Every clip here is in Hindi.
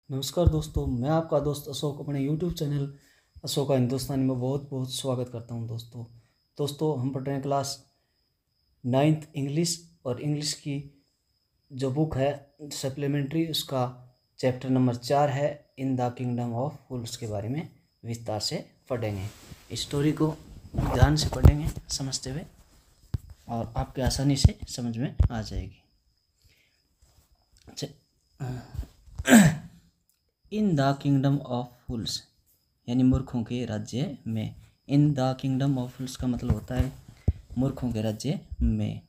नमस्कार दोस्तों, मैं आपका दोस्त अशोक अपने YouTube चैनल अशोका हिंदुस्तानी में बहुत बहुत स्वागत करता हूं। दोस्तों हम पढ़ रहे हैं क्लास 9th इंग्लिश, और इंग्लिश की जो बुक है सप्लीमेंट्री, उसका चैप्टर नंबर 4 है इन द किंगडम ऑफ फूल्स के बारे में विस्तार से पढ़ेंगे। स्टोरी को ध्यान से पढ़ेंगे समझते हुए, और आपके आसानी से समझ में आ जाएगी। इन द किंगडम ऑफ फूल्स यानी मूर्खों के राज्य में। इन द किंगडम ऑफ फूल्स का मतलब होता है मूर्खों के राज्य में।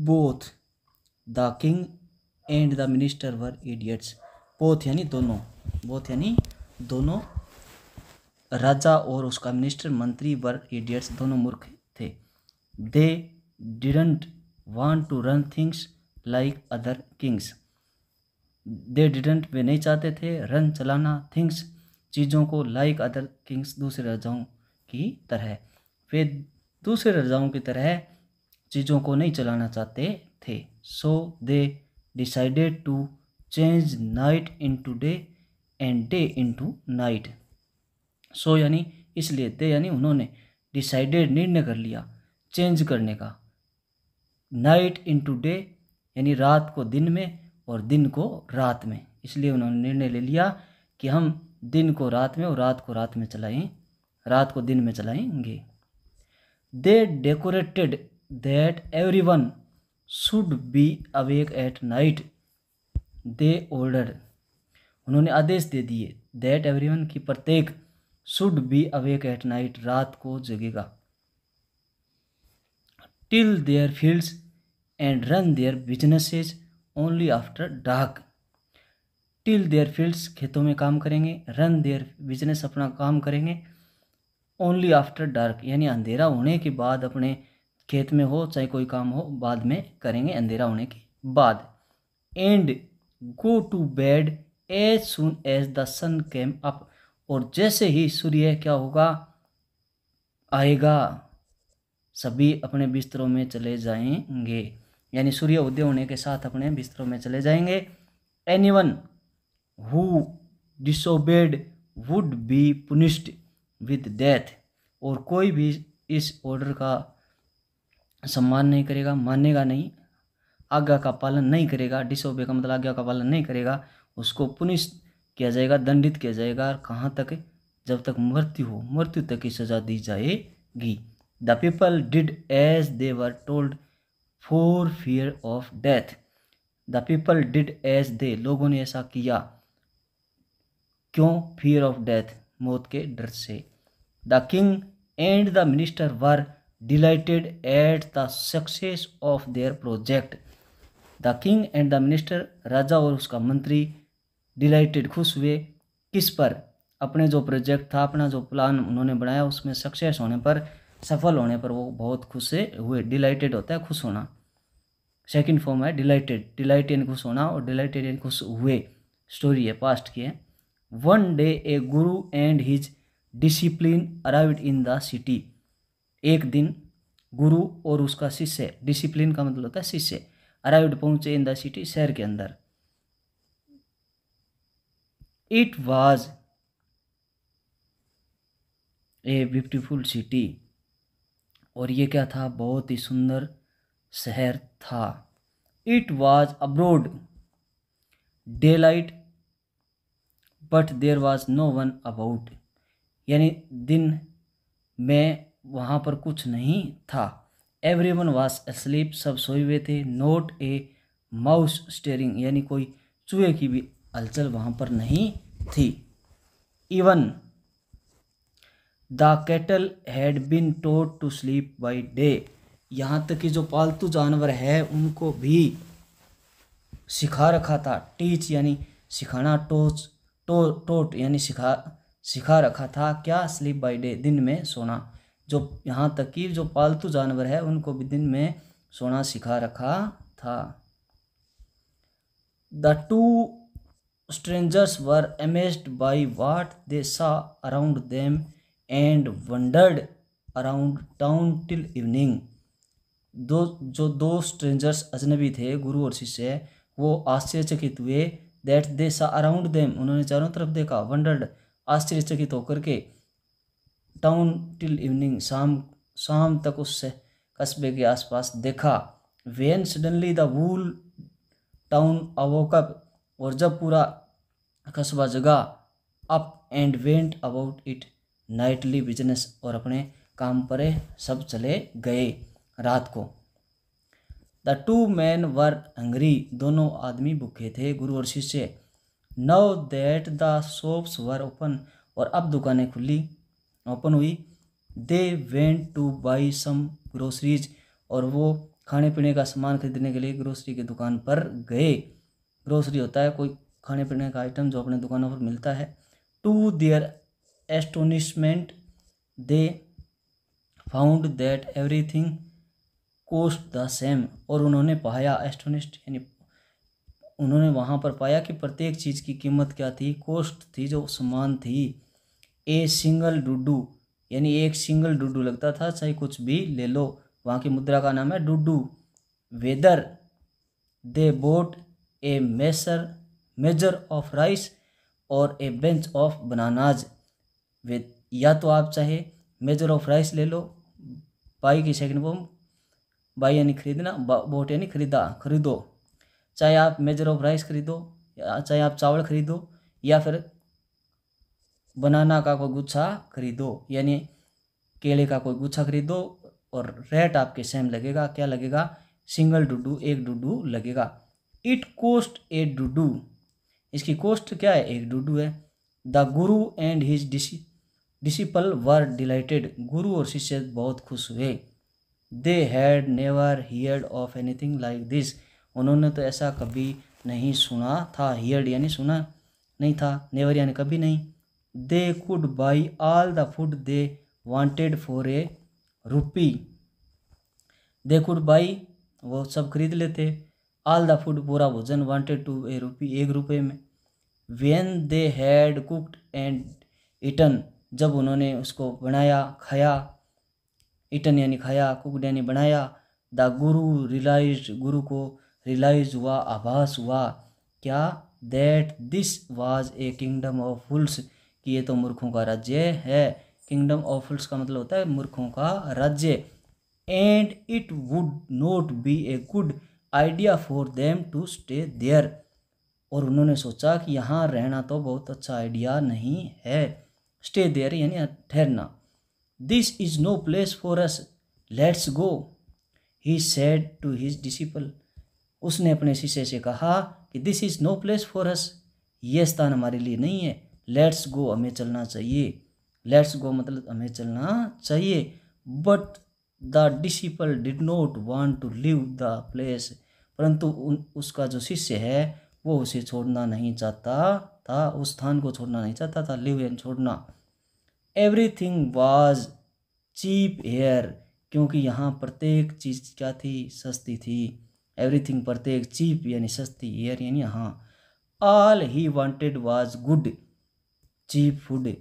Both the king and the minister were idiots. Both यानी दोनों, बोथ यानी दोनों, राजा और उसका मिनिस्टर मंत्री वर इडियट्स, दोनों मूर्ख थे। They didn't want to run things like other kings. They didn't, वे नहीं चाहते थे, रन चलाना, थिंग्स चीज़ों को, लाइक अदर किंग्स दूसरे राजाओं की तरह, वे दूसरे राजाओं की तरह चीज़ों को नहीं चलाना चाहते थे। So they decided to change night into day and day into night. So यानी इसलिए, दे यानी उन्होंने, डिसाइडेड निर्णय कर लिया, चेंज करने का, नाइट इनटू डे यानी रात को दिन में और दिन को रात में। इसलिए उन्होंने निर्णय ले लिया कि हम दिन को रात में और रात को रात में चलाएं, रात को दिन में चलाएंगे। They decorated that everyone should be awake at night. They order, उन्होंने आदेश दे दिए, दैट एवरीवन की प्रत्येक, should be awake at night रात को जगेगा, till their fields and run their businesses only after dark. Till their fields खेतों में काम करेंगे, रन देयर बिजनेस अपना काम करेंगे, ओनली आफ्टर डार्क यानी अंधेरा होने के बाद, अपने खेत में हो चाहे कोई काम हो बाद में करेंगे, अंधेरा होने के बाद। And go to bed as soon as the sun came up, और जैसे ही सूर्य क्या होगा, आएगा, सभी अपने बिस्तरों में चले जाएंगे, यानी सूर्य उदय होने के साथ अपने बिस्तरों में चले जाएंगे। Anyone who disobeyed would be punished with death, और कोई भी इस ऑर्डर का सम्मान नहीं करेगा, मानेगा नहीं, आज्ञा का पालन नहीं करेगा, डिसोबे का मतलब आज्ञा का पालन नहीं करेगा, उसको पुनिश किया जाएगा, दंडित किया जाएगा। कहाँ तक? जब तक मृत्यु हो, मृत्यु तक की सजा दी जाएगी। The people did as they were told for fear of death. The people did as they, लोगों ने ऐसा किया, क्यों? फियर ऑफ डेथ, मौत के डर से। The king and the minister were delighted at the success of their project. The king and the minister, राजा और उसका मंत्री, डिलाइटेड खुश हुए, किस पर? अपने जो प्रोजेक्ट था, अपना जो प्लान उन्होंने बनाया, उसमें सक्सेस होने पर, सफल होने पर वो बहुत खुश हुए। डिलाइटेड होता है खुश होना, सेकंड फॉर्म है डिलाइटेड, डिलाइट यानी खुश होना, और डिलाइटेड यानी खुश हुए। स्टोरी है, पास्ट की है। One day A Guru and his discipline arrived in the city. एक दिन गुरु और उसका शिष्य, डिसिप्लिन का मतलब होता है शिष्य, अराइव्ड पहुंचे, इन द सिटी शहर के अंदर। It was a beautiful city, और ये क्या था? बहुत ही सुंदर शहर था। It was a broad daylight but there was no one about, यानी दिन में वहाँ पर कुछ नहीं था। एवरीवन वाज अस्लीप, सब सोए हुए थे। नोट ए माउस स्टेरिंग, यानी कोई चूहे की भी हलचल वहाँ पर नहीं थी। Even the cattle had been taught to sleep by day, यहाँ तक कि जो पालतू जानवर है उनको भी सिखा रखा था। टीच यानी सिखाना, टोट यानी सिखा रखा था, क्या? स्लीप बाई डे, दिन में सोना। जो यहाँ तक कि जो पालतू जानवर है उनको भी दिन में सोना सिखा रखा था। The two strangers were amazed by what they saw around them and wandered around town till evening. दो स्ट्रेंजर्स, अजनबी थे, गुरु और शिष्य, वो आश्चर्यचकित हुए। दैट दे सा अराउंड देम, उन्होंने चारों तरफ देखा। वंडर्ड, आश्चर्यचकित होकर के। टाउन टिल इवनिंग, शाम तक उस कस्बे के आसपास देखा। When suddenly the whole town awoke up, और जब पूरा कस्बा जगा। Up and went about it nightly business, और अपने काम पर सब चले गए रात को। The two man were hungry, दोनों आदमी भूखे थे, गुरु और शिष्य। Now that the shops were open, और अब दुकानें खुली, ओपन हुई। They went to buy some groceries, और वो खाने पीने का सामान खरीदने के लिए ग्रोसरी की दुकान पर गए। ग्रोसरी होता है कोई खाने पीने का आइटम जो अपने दुकानों पर मिलता है। To their astonishment they found that everything cost the same, और उन्होंने पाया, एस्टोनिश्ड यानी उन्होंने वहाँ पर पाया कि प्रत्येक चीज़ की कीमत क्या थी, कोस्ट थी, जो समान थी। ए सिंगल डुडू, यानी एक सिंगल डुडू लगता था, चाहे कुछ भी ले लो। वहाँ की मुद्रा का नाम है डुडू। Whether they bought a measure of rice or a bench of bananas, या तो आप चाहे मेजर ऑफ राइस ले लो, बाई की सेकंड फॉर्म, बाई यानी खरीदना, बोट यानी खरीदो। चाहे आप मेजर ऑफ राइस खरीदो, चाहे आप चावल खरीदो, या फिर बनाना का कोई गुच्छा खरीदो, यानी केले का कोई गुच्छा खरीदो, और रेट आपके सेम लगेगा। क्या लगेगा? सिंगल डुडू, एक डुडू लगेगा। इट कोस्ट ए डुडू, इसकी कोस्ट क्या है? एक डुडू है। The Guru and his disciple were dilated, गुरु और शिष्य बहुत खुश हुए। They had never heard of anything like this, उन्होंने तो ऐसा कभी नहीं सुना था। हियर्ड यानी सुना नहीं था, नेवर यानी कभी नहीं। They could by all the food they wanted for a rupee, they could by वो सब खरीद लेते, ऑल द फूड पूरा भोजन, वांटेड टू ए रुपी एक रुपये में। When they had cooked and eaten, जब उन्होंने उसको बनाया खाया, ईटन यानी खाया, कुक्ड यानी बनाया। द गुरु रियलाइज्ड, गुरु को रियलाइज हुआ, आभास हुआ, क्या? That this was a kingdom of fools, कि ये तो मूर्खों का राज्य है। किंगडम ऑफ फूल्स का मतलब होता है मूर्खों का राज्य। And it would not be a good idea for them to stay there, और उन्होंने सोचा कि यहाँ रहना तो बहुत अच्छा आइडिया नहीं है। स्टे देयर यानी ठहरना। This is no place for us, let's go, he said to his disciple, उसने अपने शिष्य से कहा कि this is no place for us, ये स्थान हमारे लिए नहीं है। लेट्स गो, हमें चलना चाहिए। लेट्स गो मतलब हमें चलना चाहिए। But the disciple did not want to leave the place, परंतु उसका जो शिष्य है वो उसे छोड़ना नहीं चाहता था, उस स्थान को छोड़ना नहीं चाहता था। लिव एंड छोड़ना। एवरीथिंग वाज चीप हेयर, क्योंकि यहाँ प्रत्येक चीज़ क्या थी? सस्ती थी। एवरीथिंग प्रत्येक, चीप यानी सस्ती, हेयर यानी यहाँ। All he wanted was good cheap food,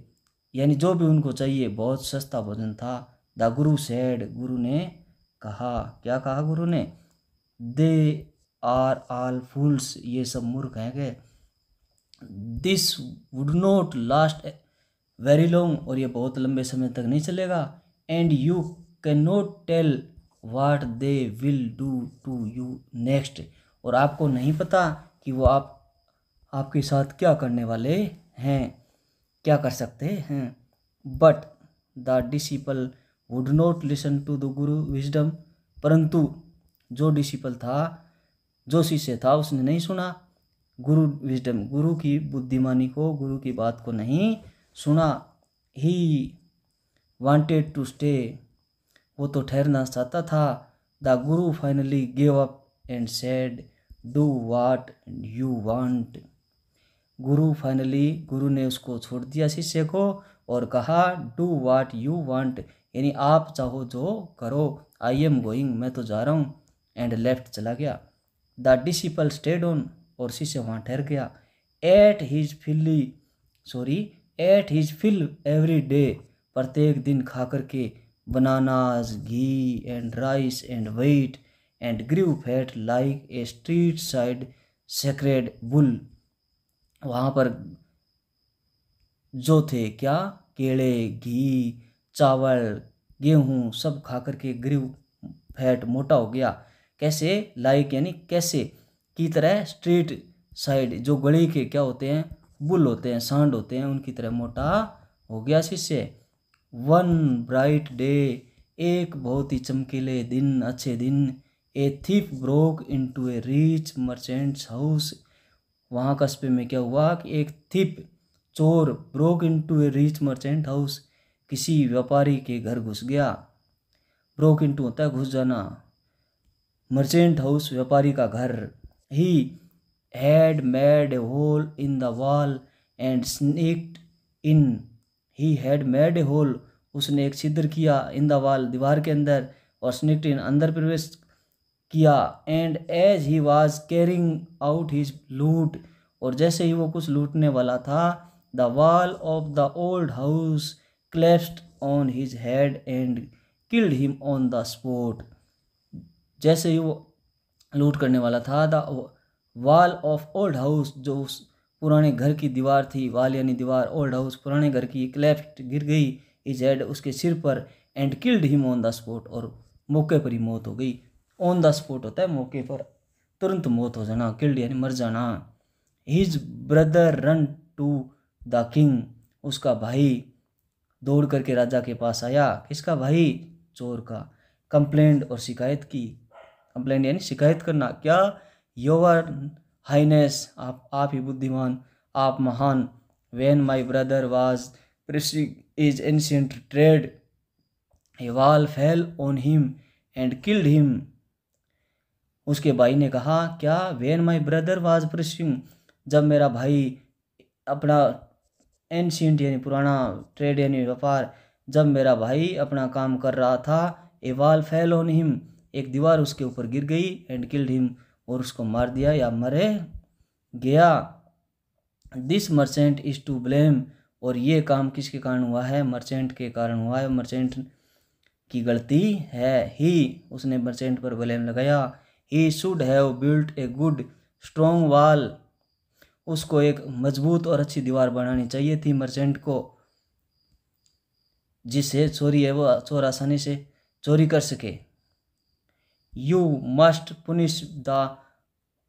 यानी जो भी उनको चाहिए बहुत सस्ता भोजन था। द गुरु सेड, गुरु ने कहा, क्या कहा गुरु ने? दे आर ऑल फूल्स, ये सब मूर्ख हैं के। This would not last very long, और ये बहुत लंबे समय तक नहीं चलेगा। And you can not tell what they will do to you next, और आपको नहीं पता कि वो आपके साथ क्या करने वाले हैं, क्या कर सकते हैं। But the disciple would not listen to the guru wisdom, परंतु जो डिसिपल था, जो शिष्य था, उसने नहीं सुना गुरु विजडम, गुरु की बुद्धिमानी को, गुरु की बात को नहीं सुना। ही वांटेड टू स्टे, वो तो ठहरना चाहता था। The Guru finally give up and said do what you want, गुरु ने उसको छोड़ दिया शिष्य को और कहा डू व्हाट यू वांट, यानी आप चाहो जो करो। आई एम गोइंग, मैं तो जा रहा हूँ। एंड लेफ्ट, चला गया। द डिसिपल स्टेड ऑन, और शिष्य वहाँ ठहर गया। Ate his fill every day, प्रत्येक दिन खा करके, bananas, ghee and rice and wheat, and grew fat like a street side sacred bull, वहाँ पर जो थे क्या, केले, घी, चावल, गेहूँ सब खा करके ग्रीव फैट मोटा हो गया। कैसे, लाइक यानी कैसे की तरह, स्ट्रीट साइड जो गली के क्या होते हैं, बुल होते हैं, सांड होते हैं, उनकी तरह मोटा हो गया शिष्य। वन ब्राइट डे, एक बहुत ही चमकीले दिन, अच्छे दिन, a thief broke into A rich merchants house, वहाँ कस्बे में क्या हुआ कि एक थीफ चोर ब्रोक इनटू ए रिच मर्चेंट हाउस, किसी व्यापारी के घर घुस गया। ब्रोक इनटू होता है घुस जाना, मर्चेंट हाउस व्यापारी का घर। He had made a hole in the wall and sneaked in, he had made a hole, उसने एक छिद्र किया, इन द वॉल दीवार के अंदर, और स्नीक्ड इन अंदर प्रवेश किया। And as he was carrying out his loot, और जैसे ही वो कुछ लूटने वाला था, the wall of the old house collapsed on his head and killed him on the spot. जैसे ही वो लूट करने वाला था, the wall of old house, जो उस पुराने घर की दीवार थी, वॉल यानी दीवार, ओल्ड हाउस पुराने घर की, क्लेप्स्ड गिर गई, हिज हेड उसके सिर पर, and killed him on the spot, और मौके पर ही मौत हो गई। ऑन द स्पॉट होता है मौके पर तुरंत मौत हो जाना, किल्ड यानी मर जाना। His brother run to the king, उसका भाई दौड़ करके राजा के पास आया। किसका भाई, चोर का। कंप्लेंट और शिकायत की, कंप्लेंट यानी शिकायत करना, क्या, योर हाइनेस, आप ही बुद्धिमान, आप महान, when my brother was pressing is ancient trade, A wall fell on him and killed him. उसके भाई ने कहा, क्या, when my brother was pressing, जब मेरा भाई अपना, एंशिएंट यानी पुराना, ट्रेड यानी व्यापार, जब मेरा भाई अपना काम कर रहा था, ए वॉल फेल ऑन हिम, एक दीवार उसके ऊपर गिर गई, एंड किल्ड हिम, और उसको मार दिया या मरे गया। This merchant is to blame, और ये काम किसके कारण हुआ है, मर्चेंट के कारण हुआ है, मर्चेंट की गलती है। ही, उसने मर्चेंट पर ब्लेम लगाया। He should have built a good strong wall, उसको एक मजबूत और अच्छी दीवार बनानी चाहिए थी मर्चेंट को, जिससे चोरी है वो चोर आसानी से चोरी कर सके। You must punish the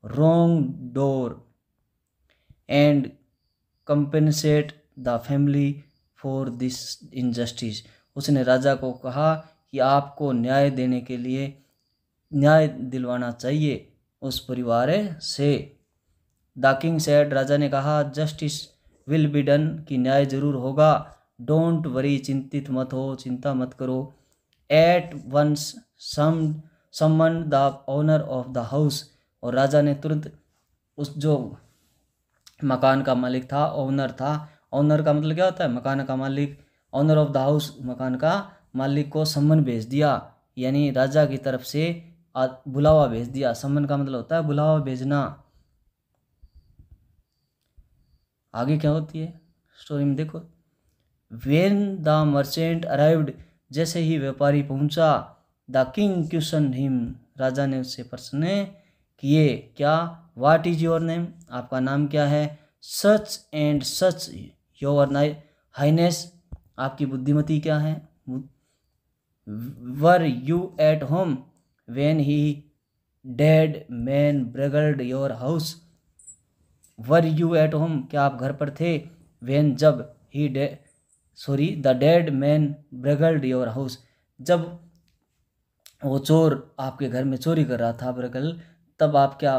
wrong door and compensate the family for this injustice, उसने राजा को कहा कि आपको न्याय देने के लिए न्याय दिलवाना चाहिए उस परिवार से। द किंग सेड, राजा ने कहा, जस्टिस विल बी डन, कि न्याय जरूर होगा। डोंट वरी, चिंतित मत हो, चिंता मत करो। At once summon the owner of the house, और राजा ने तुरंत उस जो मकान का मालिक था, ओनर था, ओनर का मतलब क्या होता है, मकान का मालिक, ओनर ऑफ द हाउस मकान का मालिक को सम्मन भेज दिया, यानी राजा की तरफ से बुलावा भेज दिया। सम्मन का मतलब होता है बुलावा भेजना। आगे क्या होती है स्टोरी में देखो। व्हेन द मर्चेंट अराइव्ड, जैसे ही व्यापारी पहुंचा, द किंग क्वेश्चन हिम, राजा ने उससे प्रश्न किए, क्या, व्हाट इज योर नेम, आपका नाम क्या है। Such and such your highness, आपकी बुद्धिमती क्या है। Were you at home when he dead man burgled your house, were you at home, क्या आप घर पर थे। व्हेन, जब, he the dead man burgled your house, जब वो चोर आपके घर में चोरी कर रहा था, ब्रेगल, तब आप क्या,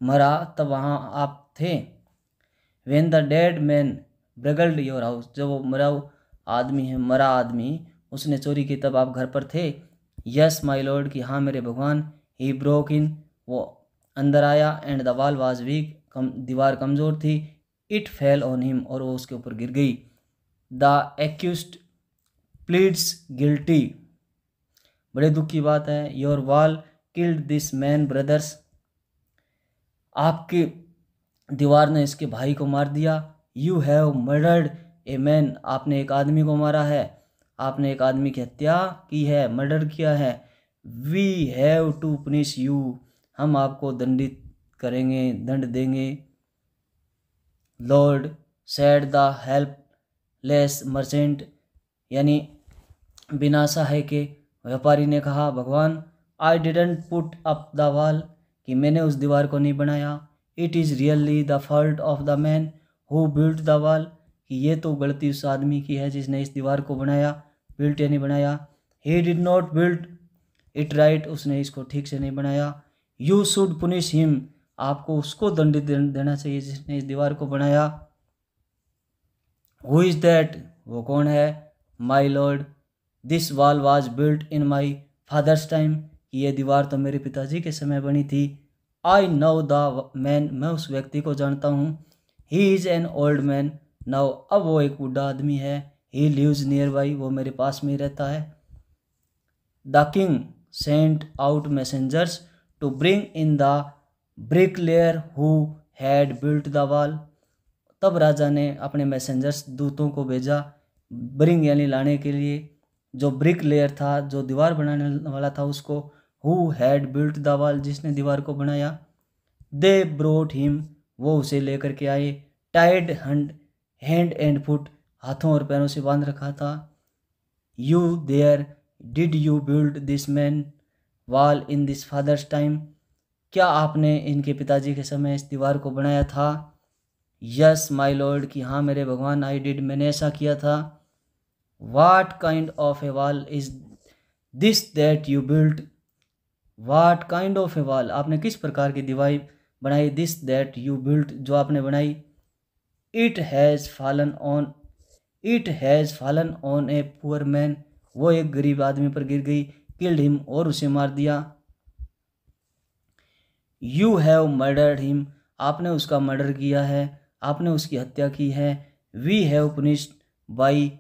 मरा, तब वहाँ आप थे। When the dead man burgled your house, जब वो मरा आदमी है, मरा आदमी उसने चोरी की, तब आप घर पर थे। यस माय लॉर्ड, कि हाँ मेरे भगवान। ही ब्रोक इन, वो अंदर आया। And the wall was weak, दीवार कमज़ोर थी। इट फेल ऑन हिम, और वो उसके ऊपर गिर गई। द एक्यूज्ड प्लीड्स गिल्टी, बड़े दुख की बात है। Your wall killed this man brothers, आपकी दीवार ने इसके भाई को मार दिया। You have murdered a man, आपने एक आदमी को मारा है, आपने एक आदमी की हत्या की है, मर्डर किया है। We have to punish you, हम आपको दंडित करेंगे, दंड देंगे। Lord said the helpless merchant, यानी बिना सहाय के व्यापारी ने कहा, भगवान, I didn't put up the wall, कि मैंने उस दीवार को नहीं बनाया। It is really the fault of the man who built the wall, कि ये तो गलती उस आदमी की है जिसने इस दीवार को बनाया, बिल्ट यानी बनाया। He did not build it right, उसने इसको ठीक से नहीं बनाया। यू शुड पुनिश हिम, आपको उसको दंडित देना चाहिए जिसने इस दीवार को बनाया। हु इज़ दैट, वो कौन है। My lord, this wall was built in my father's time, ये दीवार तो मेरे पिताजी के समय बनी थी। आई नो द मैन, मैं उस व्यक्ति को जानता हूँ। He is an old man now, अब वो एक बूढ़ा आदमी है। ही लिव्स नियर बाई, वो मेरे पास में ही रहता है। The king sent out messengers to bring in the bricklayer who had built the wall, तब राजा ने अपने मैसेंजर्स दूतों को भेजा, ब्रिंग यानी लाने के लिए, जो ब्रिक लेयर था, जो दीवार बनाने वाला था उसको, who had built the wall, जिसने दीवार को बनाया। दे ब्रोट हिम, वो उसे लेकर के आए। टाइड हैंड एंड फुट, हाथों और पैरों से बांध रखा था। You there, did you build this man wall in this father's time, क्या आपने इनके पिताजी के समय इस दीवार को बनाया था। यस माई लॉर्ड, कि हाँ मेरे भगवान, आई डिड, मैंने ऐसा किया था। वाट kind of A wall is this that you built, watt kind of A wall, आपने किस प्रकार की दीवार बनाई। दिस दैट यू बिल्ट, जो आपने बनाई। It has fallen on, it has fallen on a poor man, वो एक गरीब आदमी पर गिर गई। किल्ड हिम, और उसे मार दिया। यू हैव मर्डर्ड हिम, आपने उसका मर्डर किया है, आपने उसकी हत्या की है। We have punished by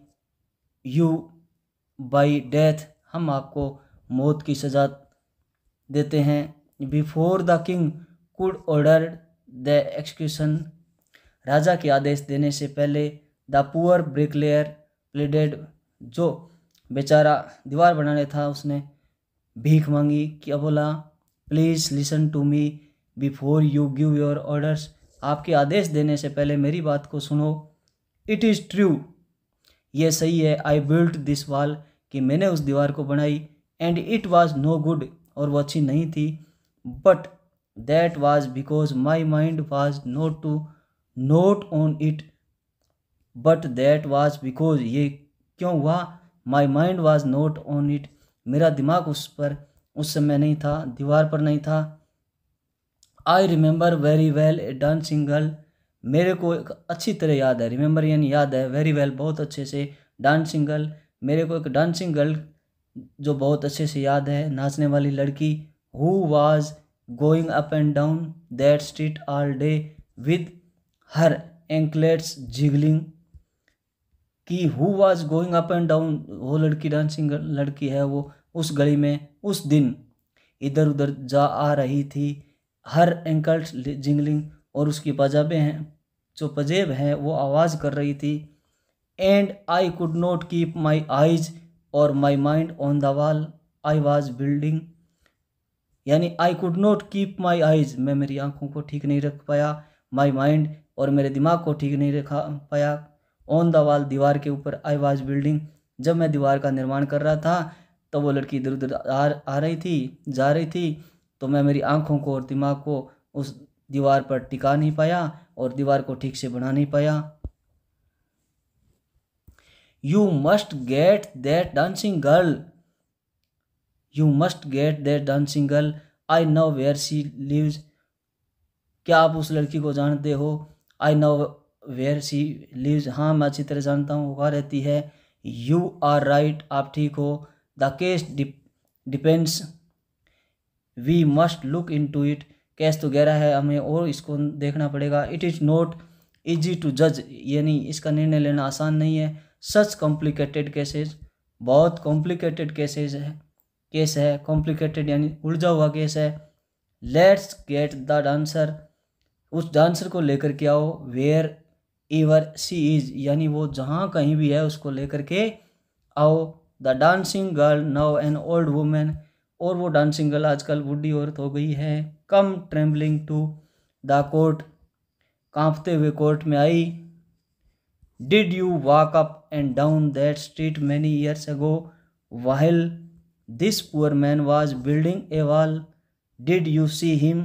you by death, हम आपको मौत की सज़ा देते हैं। Before the king could order the execution, राजा के आदेश देने से पहले द पुअर ब्रिकलेयर प्लीडेड, जो बेचारा दीवार बनाने था उसने भीख मांगी। क्या बोला, please listen to me before you give your orders, आपके आदेश देने से पहले मेरी बात को सुनो। इट इज़ ट्रू, ये सही है। आई बिल्ट दिस वॉल, कि मैंने उस दीवार को बनाई। And it was no good, और वो अच्छी नहीं थी। But that was because my mind was not on it, but that was because, ये क्यों हुआ। My mind was not on it, मेरा दिमाग उस पर उस समय नहीं था, दीवार पर नहीं था। I remember very well A dancing girl, मेरे को एक अच्छी तरह याद है। रिमेंबर यानी याद है, वेरी वेल बहुत अच्छे से, डांसिंग गर्ल, मेरे को एक डांसिंग गर्ल जो बहुत अच्छे से याद है, नाचने वाली लड़की। Who was going up and down that street all day with her anklets jingling, कि who was going up and down, वो लड़की डांसिंग लड़की है, वो उस गली में उस दिन इधर उधर जा आ रही थी। हर एंकल्स जिंगलिंग, और उसकी पजाबे हैं, जो पजेब हैं वो आवाज़ कर रही थी। And I could not keep my eyes or my mind on the wall I was building, यानी I could not keep my eyes, मैं मेरी आंखों को ठीक नहीं रख पाया। माई माइंड, और मेरे दिमाग को ठीक नहीं रखा पाया। ऑन द वॉल, दीवार के ऊपर। आई वॉज बिल्डिंग, जब मैं दीवार का निर्माण कर रहा था तो वो लड़की इधर उधर आ रही थी, जा रही थी, तो मैं मेरी आंखों को और दिमाग को उस दीवार पर टिका नहीं पाया और दीवार को ठीक से बना नहीं पाया। You must get that dancing girl, you must get that dancing girl, I know where she lives, क्या आप उस लड़की को जानते हो। I know where she lives, हाँ मैं अच्छी तरह जानता हूँ वो कहाँ रहती है। यू आर राइट, आप ठीक हो। The case depends, we must look into it, केस तो गहरा है, हमें और इसको देखना पड़ेगा। It is not easy to जज, यानी इसका निर्णय लेना आसान नहीं है। सच कॉम्प्लिकेटेड केसेस, बहुत कॉम्प्लिकेटेड केस है, कॉम्प्लिकेटेड यानी उलझा हुआ केस है। लेट्स गेट द डांसर, उस डांसर को लेकर के आओ। वेयर एवर शी इज़, यानी वो जहाँ कहीं भी है उसको लेकर के आओ। The dancing girl now an old women, और वो डांसिंग गर्ल आजकल बूढ़ी औरत हो गई है। Come trembling to the court, कांपते हुए कोर्ट में आई। Did you walk up and down that street many years ago while this poor man was building a wall, did you see him.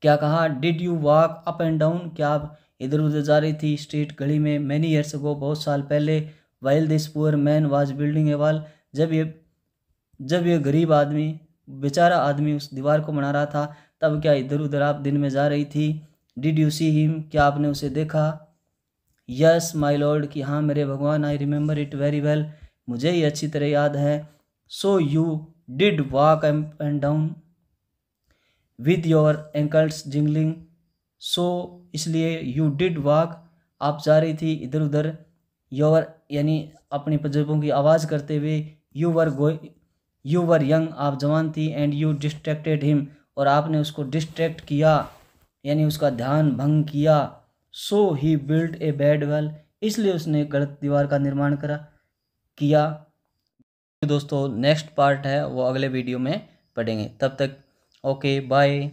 क्या कहा, did you walk up and down, क्या आप इधर उधर जा रही थी स्ट्रीट गली में, मैनी ईयर्स अगो बहुत साल पहले, while this poor man was building a wall, जब ये गरीब आदमी, बेचारा आदमी उस दीवार को बना रहा था, तब क्या इधर उधर आप दिन में जा रही थी। डिड यू सी हिम, क्या आपने उसे देखा। यस माई लॉर्ड, कि हाँ मेरे भगवान, I remember it very well, मुझे ही अच्छी तरह याद है। So you did walk up and down with your ankles jingling, so इसलिए यू डिड वॉक, आप जा रही थी इधर उधर, योर यानी अपनी पंजों की आवाज़ करते हुए, यू वर यंग, आप जवान थी, एंड यू डिस्ट्रैक्टेड हिम, और आपने उसको डिस्ट्रैक्ट किया यानी उसका ध्यान भंग किया। सो ही बिल्ड ए बैड वेल, इसलिए उसने गलत दीवार का निर्माण किया। दोस्तों नेक्स्ट पार्ट है वो अगले वीडियो में पढ़ेंगे, तब तक ओके बाय।